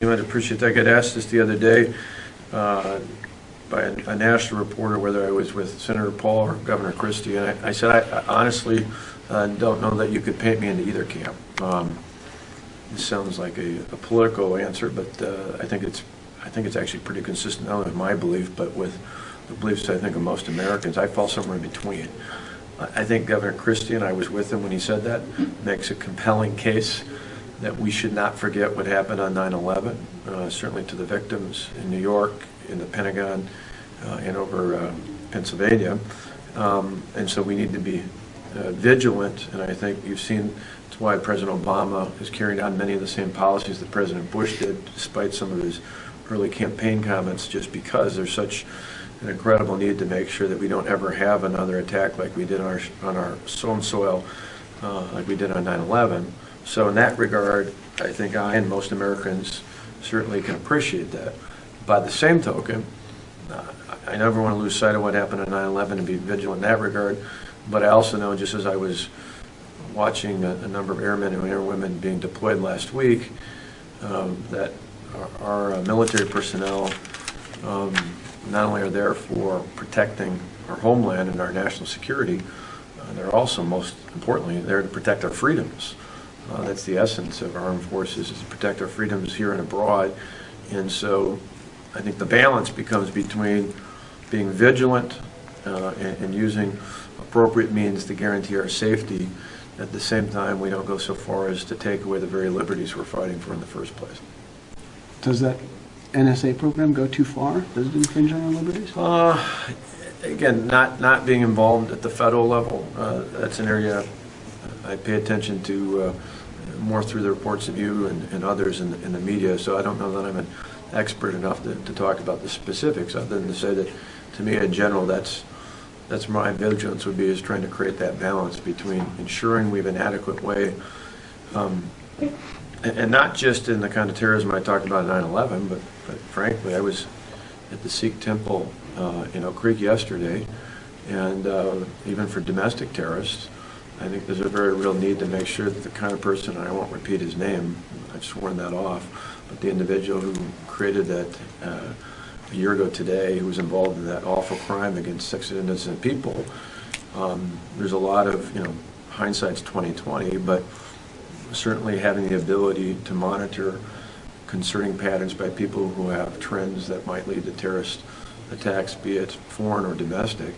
You might appreciate that. I got asked this the other day by a national reporter whether I was with Senator Paul or Governor Christie, and I said I honestly don't know that you could paint me into either camp. This sounds like a political answer, but I think it's actually pretty consistent not only with my belief but with the beliefs I think of most Americans. I fall somewhere in between. I think Governor Christie, and I was with him when he said that, makes a compelling case that we should not forget what happened on 9/11, certainly to the victims in New York, in the Pentagon, and over Pennsylvania. And so we need to be vigilant, and I think you've seen that's why President Obama is carrying on many of the same policies that President Bush did, despite some of his early campaign comments, just because there's such an incredible need to make sure that we don't ever have another attack like we did on our own soil, like we did on 9/11. So in that regard, I think I and most Americans certainly can appreciate that. By the same token, I never want to lose sight of what happened on 9/11 and be vigilant in that regard, but I also know, just as I was watching a number of airmen and airwomen being deployed last week, that our military personnel not only are there for protecting our homeland and our national security, they're also, most importantly, there to protect our freedoms. That's the essence of our armed forces, is to protect our freedoms here and abroad. And so I think the balance becomes between being vigilant and using appropriate means to guarantee our safety. At the same time, we don't go so far as to take away the very liberties we're fighting for in the first place. Does that NSA program go too far? Does it infringe on our liberties? Again, not being involved at the federal level, that's an area I pay attention to more through the reports of you and others in the media, so I don't know that I'm an expert enough to talk about the specifics, other than to say that, to me in general, that's my vigilance would be, is trying to create that balance between ensuring we have an adequate way, and not just in the kind of terrorism I talked about at 9/11, but frankly, I was at the Sikh temple in Oak Creek yesterday, and even for domestic terrorists, I think there's a very real need to make sure that the kind of person, and I won't repeat his name, I've sworn that off, but the individual who created that a year ago today, who was involved in that awful crime against 6 innocent people, there's a lot of, hindsight's 20/20, but certainly having the ability to monitor concerning patterns by people who have trends that might lead to terrorist attacks, be it foreign or domestic,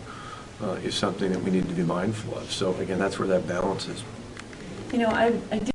is something that we need to be mindful of. So again, that's where that balance is. I do